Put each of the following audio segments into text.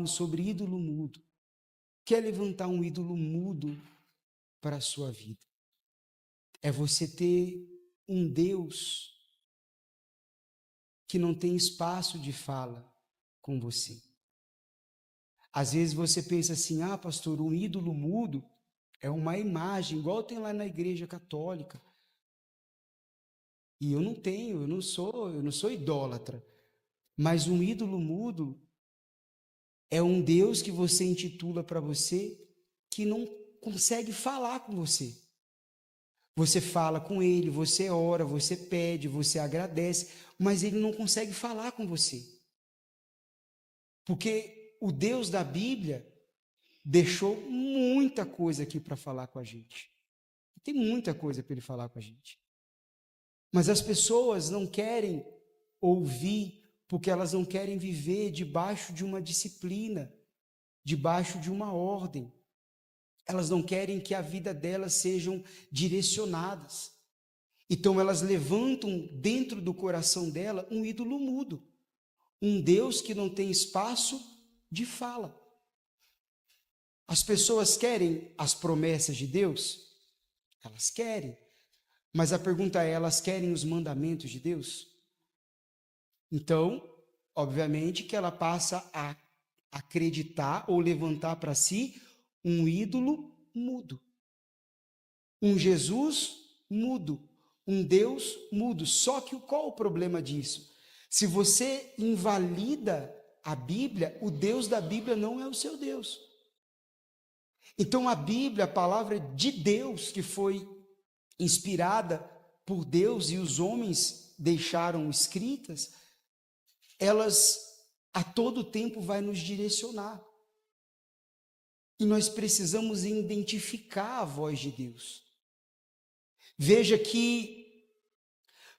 falávamos sobre ídolo mudo. Quer levantar um ídolo mudo para a sua vida? É você ter um Deus que não tem espaço de fala com você. Às vezes você pensa assim, pastor, um ídolo mudo é uma imagem, igual tem lá na igreja católica. E eu não sou idólatra. Mas um ídolo mudo é um Deus que você intitula para você que não consegue falar com você. Você fala com ele, você ora, você pede, você agradece, mas ele não consegue falar com você. Porque o Deus da Bíblia deixou muita coisa aqui para falar com a gente. Tem muita coisa para ele falar com a gente. Mas as pessoas não querem ouvir, porque elas não querem viver debaixo de uma disciplina, debaixo de uma ordem. Elas não querem que a vida delas sejam direcionadas. Então elas levantam dentro do coração dela um ídolo mudo, um Deus que não tem espaço de fala. As pessoas querem as promessas de Deus? Elas querem. Mas a pergunta é, elas querem os mandamentos de Deus? Então, obviamente que ela passa a acreditar ou levantar para si um ídolo mudo. Um Jesus mudo. Um Deus mudo. Só que qual o problema disso? Se você invalida a Bíblia, o Deus da Bíblia não é o seu Deus. Então a Bíblia, a palavra de Deus que foi inspirada por Deus e os homens deixaram escritas, elas a todo tempo vai nos direcionar. E nós precisamos identificar a voz de Deus. Veja que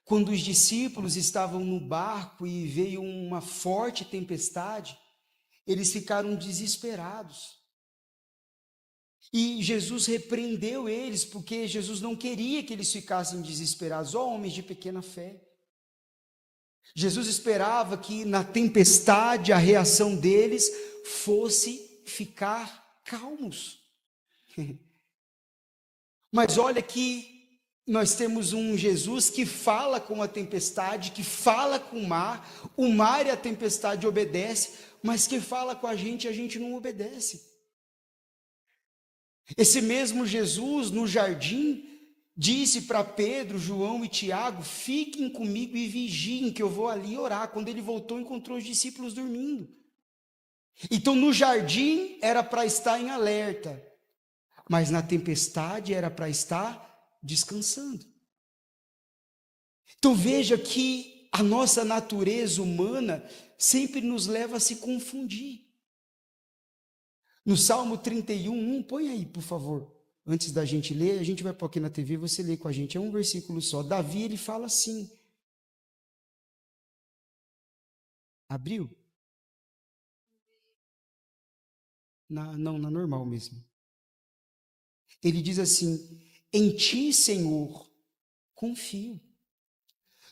quando os discípulos estavam no barco e veio uma forte tempestade, eles ficaram desesperados. E Jesus repreendeu eles, porque Jesus não queria que eles ficassem desesperados, ó homens de pequena fé. Jesus esperava que na tempestade a reação deles fosse ficar calmos. Mas olha que nós temos um Jesus que fala com a tempestade, que fala com o mar e a tempestade obedece, mas que fala com a gente não obedece. Esse mesmo Jesus, no jardim, disse para Pedro, João e Tiago, fiquem comigo e vigiem, que eu vou ali orar. Quando ele voltou, encontrou os discípulos dormindo. Então, no jardim, era para estar em alerta, mas na tempestade era para estar descansando. Então, veja que a nossa natureza humana sempre nos leva a se confundir. No Salmo 31, põe aí, por favor. Antes da gente ler, a gente vai pôr aqui na TV, você lê com a gente, é um versículo só. Davi, ele fala assim. Abriu? Na normal mesmo. Ele diz assim, em ti, Senhor, confio.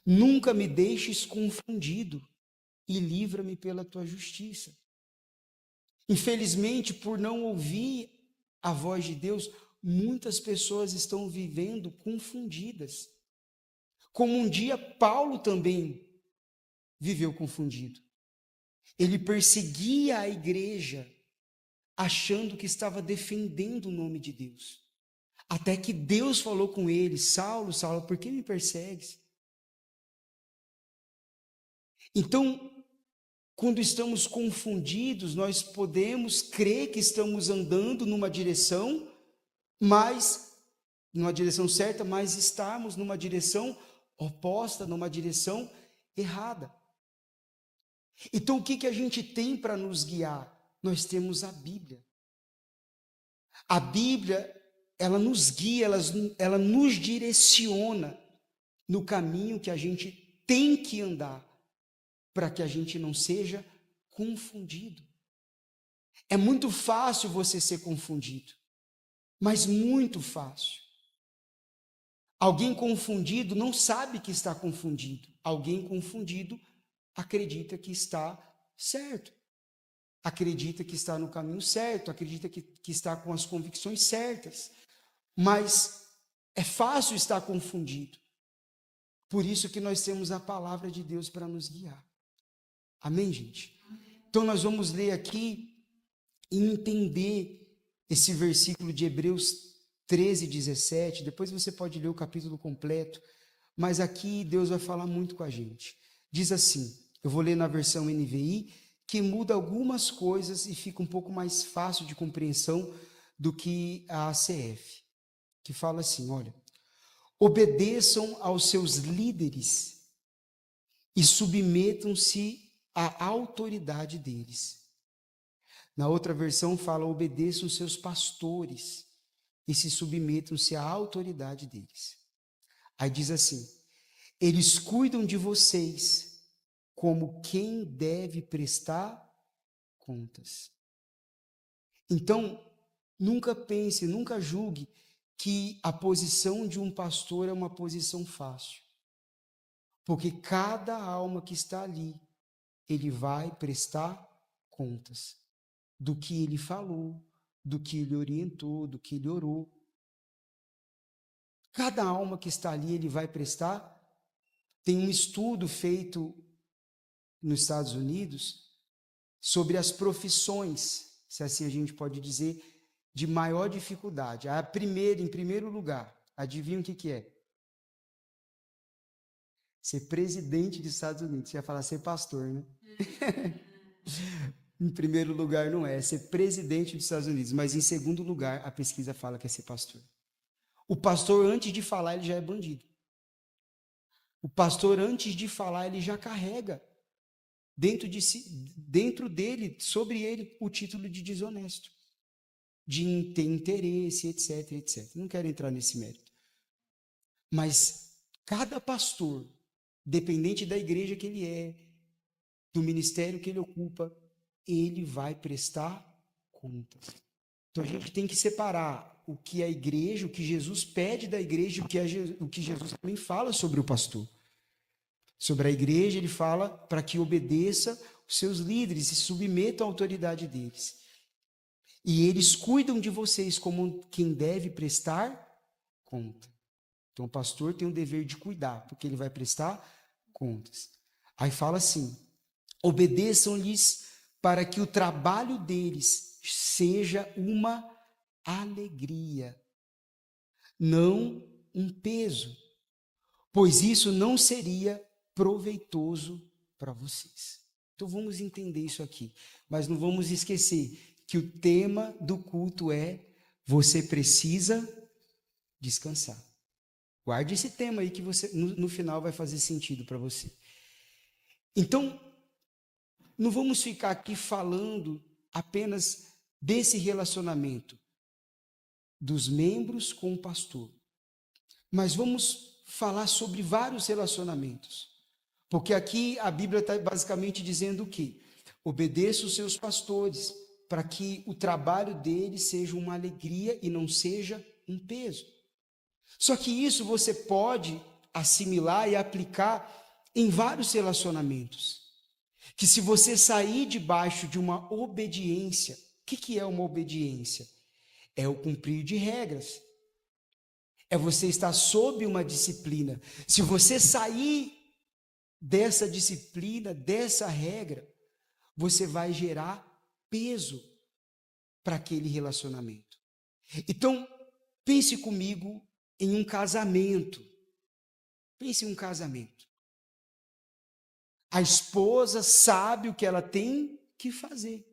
Nunca me deixes confundido e livra-me pela tua justiça. Infelizmente, por não ouvir a voz de Deus, muitas pessoas estão vivendo confundidas. Como um dia Paulo também viveu confundido. Ele perseguia a igreja, achando que estava defendendo o nome de Deus. Até que Deus falou com ele, Saulo, Saulo, por que me persegues? Então, quando estamos confundidos, nós podemos crer que estamos andando numa direção, numa direção certa, mas estarmos numa direção oposta, numa direção errada. Então, o que a gente tem para nos guiar? Nós temos a Bíblia. A Bíblia, ela nos guia, ela nos direciona no caminho que a gente tem que andar, para que a gente não seja confundido. É muito fácil você ser confundido, mas muito fácil. Alguém confundido não sabe que está confundido. Alguém confundido acredita que está certo. acredita que está no caminho certo, acredita que está com as convicções certas, mas é fácil estar confundido. Por isso que nós temos a palavra de Deus para nos guiar. Amém, gente? Então nós vamos ler aqui e entender esse versículo de Hebreus 13, 17. Depois você pode ler o capítulo completo, mas aqui Deus vai falar muito com a gente. Diz assim, eu vou ler na versão NVI, que muda algumas coisas e fica um pouco mais fácil de compreensão do que a ACF, que fala assim, olha, obedeçam aos seus líderes e submetam-se à autoridade deles. Na outra versão fala, obedeçam os seus pastores e se submetam-se à autoridade deles. Aí diz assim, eles cuidam de vocês como quem deve prestar contas. Então, nunca pense, nunca julgue que a posição de um pastor é uma posição fácil. Porque cada alma que está ali, ele vai prestar contas do que ele falou, do que ele orientou, do que ele orou. Cada alma que está ali, ele vai prestar. Tem um estudo feito nos Estados Unidos sobre as profissões, se assim a gente pode dizer, de maior dificuldade. A primeira, em primeiro lugar, adivinha o que é? Ser presidente dos Estados Unidos. Você ia falar ser pastor, né? Em primeiro lugar não é ser presidente dos Estados Unidos, mas em segundo lugar a pesquisa fala que é ser pastor. O pastor, antes de falar, ele já é bandido. O pastor, antes de falar, ele já carrega dentro de si, dentro dele, sobre ele, o título de desonesto, de ter interesse, etc, etc. Não quero entrar nesse mérito. Mas cada pastor, dependente da igreja que ele é, do ministério que ele ocupa, ele vai prestar contas. Então a gente tem que separar o que a igreja, o que Jesus pede da igreja, o que Jesus também fala sobre o pastor. Sobre a igreja, ele fala para que obedeça os seus líderes e se submeta à autoridade deles. E eles cuidam de vocês como quem deve prestar conta. Então o pastor tem o dever de cuidar, porque ele vai prestar contas. Aí fala assim, obedeçam-lhes para que o trabalho deles seja uma alegria, não um peso, pois isso não seria proveitoso para vocês. Então vamos entender isso aqui, mas não vamos esquecer que o tema do culto é você precisa descansar. Guarde esse tema aí que você no final vai fazer sentido para você. Então, não vamos ficar aqui falando apenas desse relacionamento dos membros com o pastor, mas vamos falar sobre vários relacionamentos, porque aqui a Bíblia está basicamente dizendo o quê? Obedeça os seus pastores, para que o trabalho deles seja uma alegria e não seja um peso. Só que isso você pode assimilar e aplicar em vários relacionamentos. Que se você sair debaixo de uma obediência, o que é uma obediência? É o cumprir de regras. É você estar sob uma disciplina. Se você sair dessa disciplina, dessa regra, você vai gerar peso para aquele relacionamento. Então, pense comigo em um casamento. Pense em um casamento. A esposa sabe o que ela tem que fazer.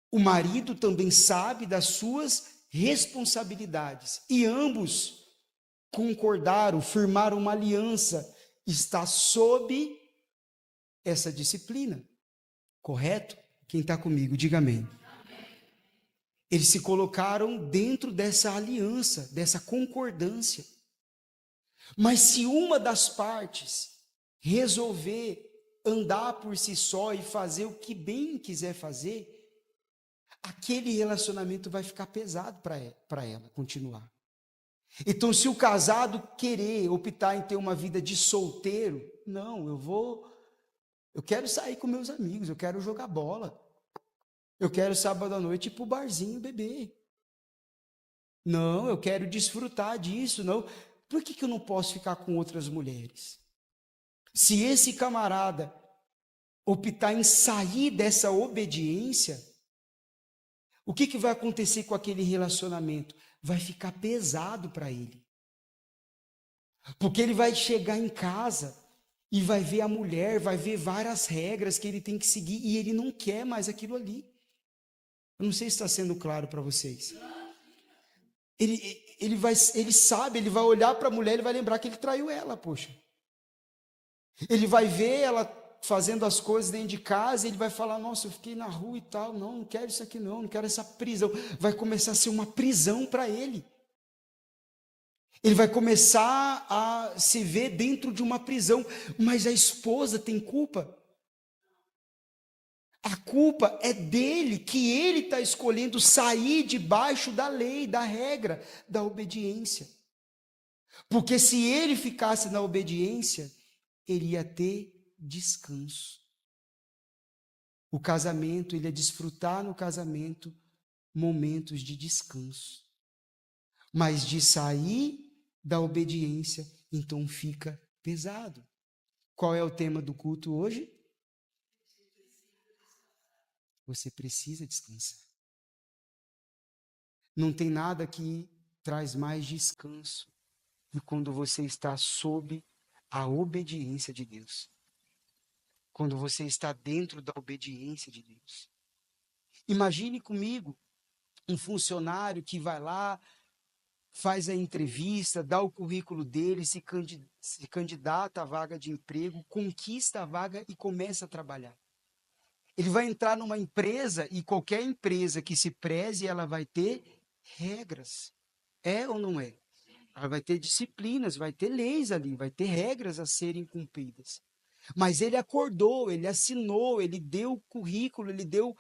O marido também sabe das suas responsabilidades. E ambos concordaram, firmaram uma aliança. Está sob essa disciplina. Correto? Quem está comigo, diga amém. Eles se colocaram dentro dessa aliança, dessa concordância. Mas se uma das partes resolver andar por si só e fazer o que bem quiser fazer, aquele relacionamento vai ficar pesado para ela continuar. Então, se o casado querer optar em ter uma vida de solteiro, não, eu vou Eu quero sair com meus amigos, eu quero jogar bola. Eu quero sábado à noite ir para o barzinho beber. Não, eu quero desfrutar disso, não. Por que eu não posso ficar com outras mulheres? Se esse camarada optar em sair dessa obediência, o que vai acontecer com aquele relacionamento? Vai ficar pesado para ele. Porque ele vai chegar em casa e vai ver a mulher, vai ver várias regras que ele tem que seguir e ele não quer mais aquilo ali. Eu não sei se está sendo claro para vocês. Ele sabe, ele vai olhar para a mulher, ele vai lembrar que ele traiu ela, poxa. Ele vai ver ela fazendo as coisas dentro de casa, e ele vai falar, nossa, eu fiquei na rua e tal, não quero isso aqui não quero essa prisão. Vai começar a ser uma prisão para ele. Ele vai começar a se ver dentro de uma prisão, mas a esposa tem culpa? A culpa é dele, que ele está escolhendo sair debaixo da lei, da regra, da obediência. Porque se ele ficasse na obediência, ele ia ter descanso. O casamento, ele ia desfrutar no casamento momentos de descanso. Mas de sair da obediência, então fica pesado. Qual é o tema do culto hoje? Você precisa descansar. Não tem nada que traz mais descanso do que quando você está sob a obediência de Deus. Quando você está dentro da obediência de Deus. Imagine comigo um funcionário que vai lá, faz a entrevista, dá o currículo dele, se candidata à vaga de emprego, conquista a vaga e começa a trabalhar. Ele vai entrar numa empresa e qualquer empresa que se preze, ela vai ter regras. É ou não é? Ela vai ter disciplinas, vai ter leis ali, vai ter regras a serem cumpridas. Mas ele acordou, ele assinou, ele deu o currículo, ele deu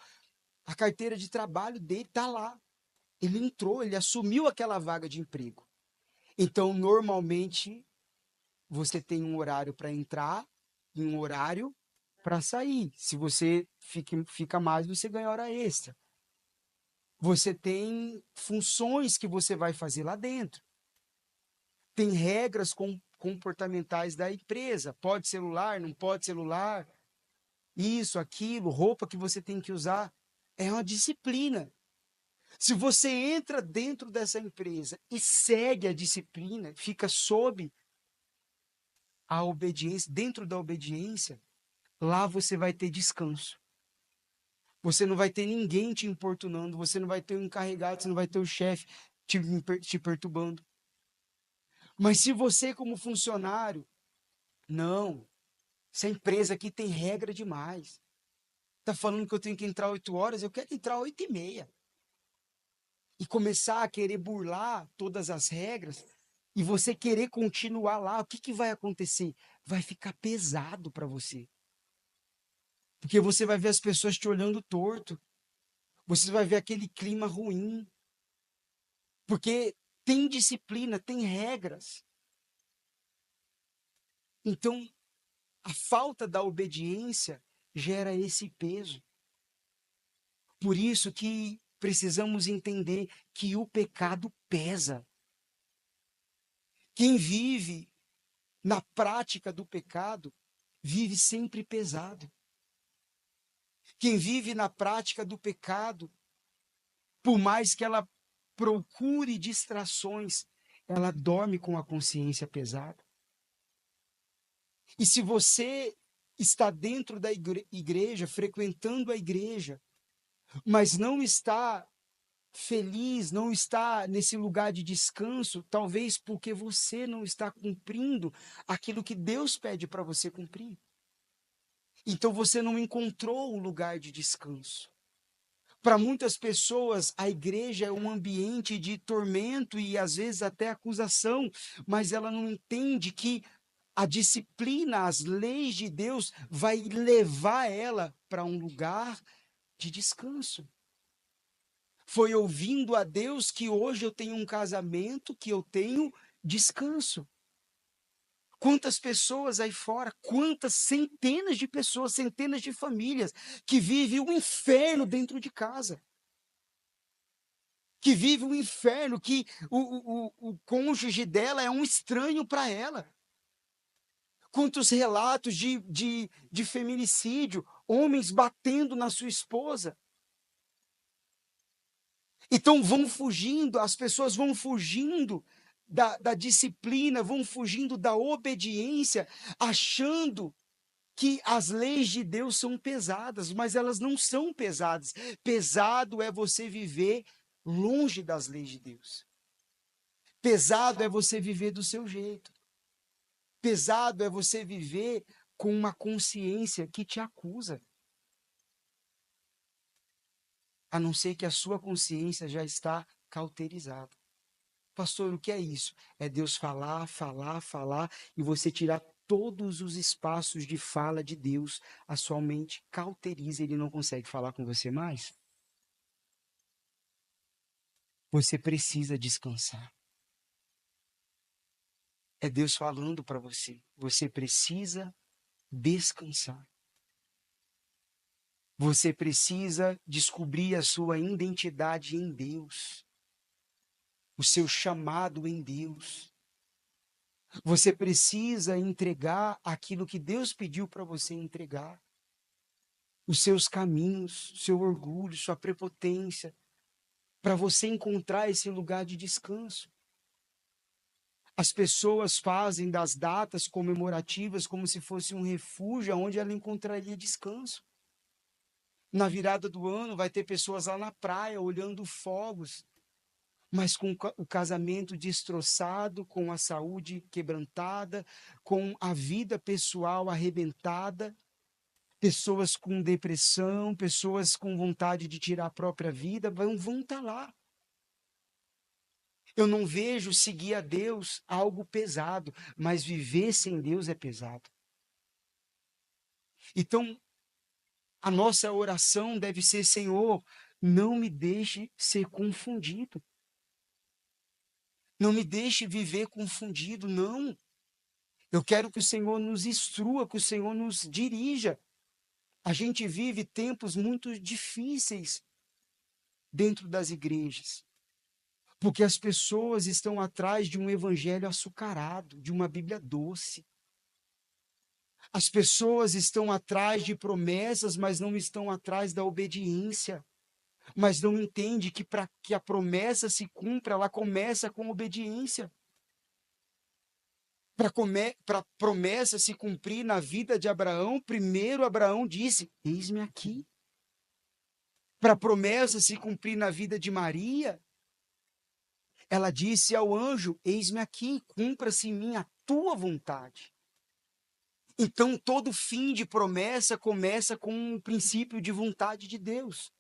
a carteira de trabalho dele, está lá. Ele entrou, ele assumiu aquela vaga de emprego. Então, normalmente, você tem um horário para entrar e um horário para sair. Se você fica mais, você ganha hora extra. Você tem funções que você vai fazer lá dentro. Tem regras comportamentais da empresa. Pode celular, não pode celular. Isso, aquilo, roupa que você tem que usar. É uma disciplina. Se você entra dentro dessa empresa e segue a disciplina, fica sob a obediência, dentro da obediência, lá você vai ter descanso. Você não vai ter ninguém te importunando, você não vai ter o encarregado, você não vai ter o chefe te perturbando. Mas se você, como funcionário, não, essa empresa aqui tem regra demais. Está falando que eu tenho que entrar 8 horas, eu quero entrar 8h30. E começar a querer burlar todas as regras, e você querer continuar lá, o que vai acontecer? Vai ficar pesado para você. Porque você vai ver as pessoas te olhando torto. Você vai ver aquele clima ruim. Porque tem disciplina, tem regras. Então, a falta da obediência gera esse peso. Por isso que precisamos entender que o pecado pesa. Quem vive na prática do pecado vive sempre pesado. Quem vive na prática do pecado, por mais que ela procure distrações, ela dorme com a consciência pesada. E se você está dentro da igreja, frequentando a igreja, mas não está feliz, não está nesse lugar de descanso, talvez porque você não está cumprindo aquilo que Deus pede para você cumprir. Então você não encontrou um lugar de descanso. Para muitas pessoas, a igreja é um ambiente de tormento e às vezes até acusação, mas ela não entende que a disciplina, as leis de Deus vai levar ela para um lugar de descanso. Foi ouvindo a Deus que hoje eu tenho um casamento, que eu tenho descanso. Quantas pessoas aí fora, quantas centenas de pessoas, centenas de famílias que vivem um inferno dentro de casa, que vivem um inferno, que o cônjuge dela é um estranho para ela. Quantos relatos de feminicídio, homens batendo na sua esposa. Então vão fugindo, as pessoas vão fugindo da disciplina, vão fugindo da obediência, achando que as leis de Deus são pesadas, mas elas não são pesadas. Pesado é você viver longe das leis de Deus. Pesado é você viver do seu jeito. Pesado é você viver com uma consciência que te acusa. A não ser que a sua consciência já está cauterizada. Pastor, o que é isso? É Deus falar, falar, falar e você tirar todos os espaços de fala de Deus. A sua mente cauteriza, ele não consegue falar com você mais. Você precisa descansar. É Deus falando para você. Você precisa descansar. Você precisa descobrir a sua identidade em Deus. O seu chamado em Deus. Você precisa entregar aquilo que Deus pediu para você entregar. Os seus caminhos, seu orgulho, sua prepotência, para você encontrar esse lugar de descanso. As pessoas fazem das datas comemorativas como se fosse um refúgio onde ela encontraria descanso. Na virada do ano vai ter pessoas lá na praia olhando fogos, mas com o casamento destroçado, com a saúde quebrantada, com a vida pessoal arrebentada, pessoas com depressão, pessoas com vontade de tirar a própria vida, vão estar lá. Eu não vejo seguir a Deus algo pesado, mas viver sem Deus é pesado. Então, a nossa oração deve ser: Senhor, não me deixe ser confundido. Não me deixe viver confundido, não. Eu quero que o Senhor nos instrua, que o Senhor nos dirija. A gente vive tempos muito difíceis dentro das igrejas, porque as pessoas estão atrás de um evangelho açucarado, de uma Bíblia doce. As pessoas estão atrás de promessas, mas não estão atrás da obediência. Mas não entende que para que a promessa se cumpra, ela começa com obediência. Para a promessa se cumprir na vida de Abraão, primeiro Abraão disse: Eis-me aqui. Para a promessa se cumprir na vida de Maria, ela disse ao anjo: Eis-me aqui, cumpra-se em mim a tua vontade. Então, todo fim de promessa começa com um princípio de vontade de Deus.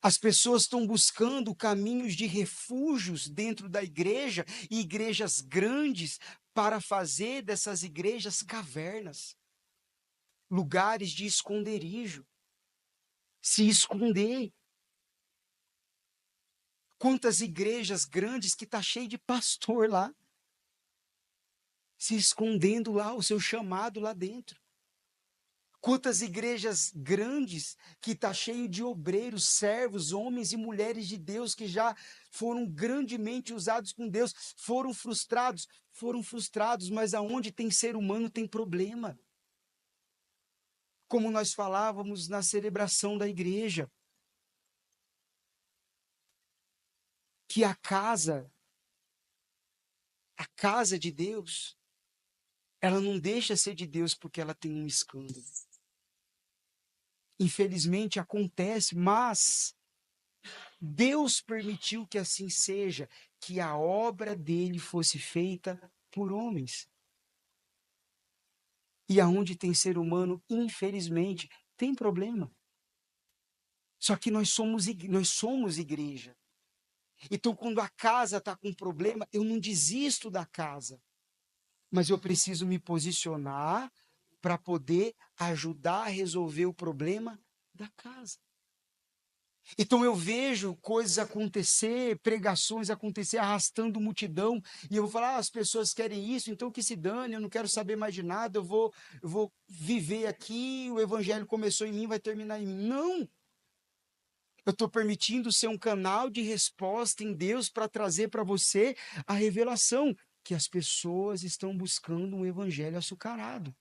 As pessoas estão buscando caminhos de refúgios dentro da igreja e igrejas grandes para fazer dessas igrejas cavernas, lugares de esconderijo, se esconder. Quantas igrejas grandes que está cheio de pastor lá, se escondendo lá, o seu chamado lá dentro. Quantas igrejas grandes que está cheio de obreiros, servos, homens e mulheres de Deus que já foram grandemente usados com Deus, foram frustrados, mas aonde tem ser humano tem problema. Como nós falávamos na celebração da igreja, que a casa de Deus, ela não deixa ser de Deus porque ela tem um escândalo. Infelizmente acontece, mas Deus permitiu que assim seja, que a obra dele fosse feita por homens. E aonde tem ser humano, infelizmente, tem problema. Só que nós somos igreja. Então, quando a casa está com problema, eu não desisto da casa. Mas eu preciso me posicionar para poder ajudar a resolver o problema da casa. Então eu vejo coisas acontecer, pregações acontecer, arrastando multidão, e eu vou falar, as pessoas querem isso, então que se dane, eu não quero saber mais de nada, eu vou viver aqui, o evangelho começou em mim, vai terminar em mim. Não! Eu estou permitindo ser um canal de resposta em Deus para trazer para você a revelação que as pessoas estão buscando um evangelho açucarado.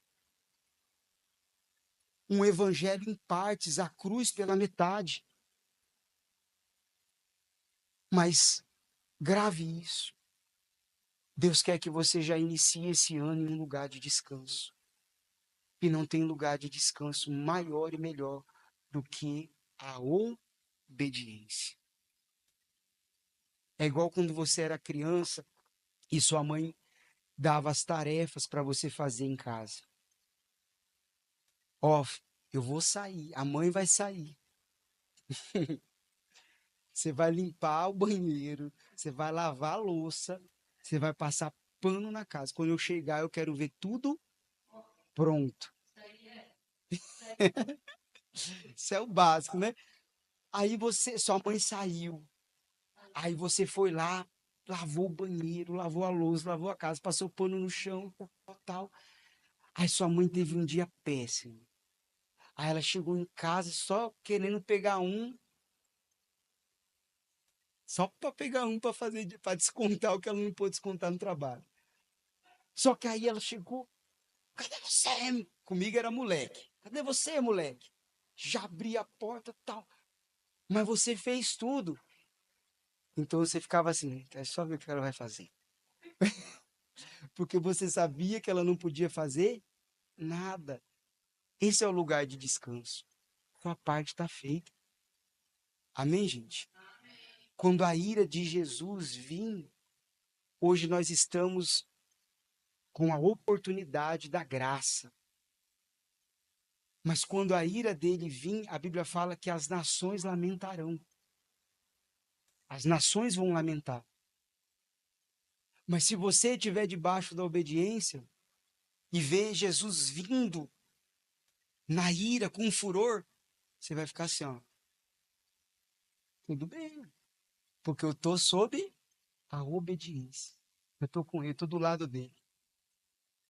Um evangelho em partes, a cruz pela metade. Mas grave isso. Deus quer que você já inicie esse ano em um lugar de descanso. E não tem lugar de descanso maior e melhor do que a obediência. É igual quando você era criança e sua mãe dava as tarefas para você fazer em casa. Ó, eu vou sair, a mãe vai sair. Você vai limpar o banheiro, você vai lavar a louça, você vai passar pano na casa. Quando eu chegar, eu quero ver tudo pronto. Isso é o básico, né? Aí sua mãe saiu. Aí você foi lá, lavou o banheiro, lavou a louça, lavou a casa, passou pano no chão, tal. Aí sua mãe teve um dia péssimo. Aí ela chegou em casa só querendo pegar só para pegar para fazer, para descontar o que ela não pôde descontar no trabalho. Só que aí ela chegou, cadê você? Comigo era moleque. Cadê você, moleque? Já abri a porta, tal. Mas você fez tudo. Então você ficava assim, é só ver o que ela vai fazer. Porque você sabia que ela não podia fazer nada. Esse é o lugar de descanso. Sua parte está feita. Amém, gente? Quando a ira de Jesus vir, hoje nós estamos com a oportunidade da graça. Mas quando a ira dele vir, a Bíblia fala que as nações lamentarão. As nações vão lamentar. Mas se você estiver debaixo da obediência e ver Jesus vindo na ira, com furor, você vai ficar assim, ó. Tudo bem, porque eu estou sob a obediência. Eu estou com ele, estou do lado dele.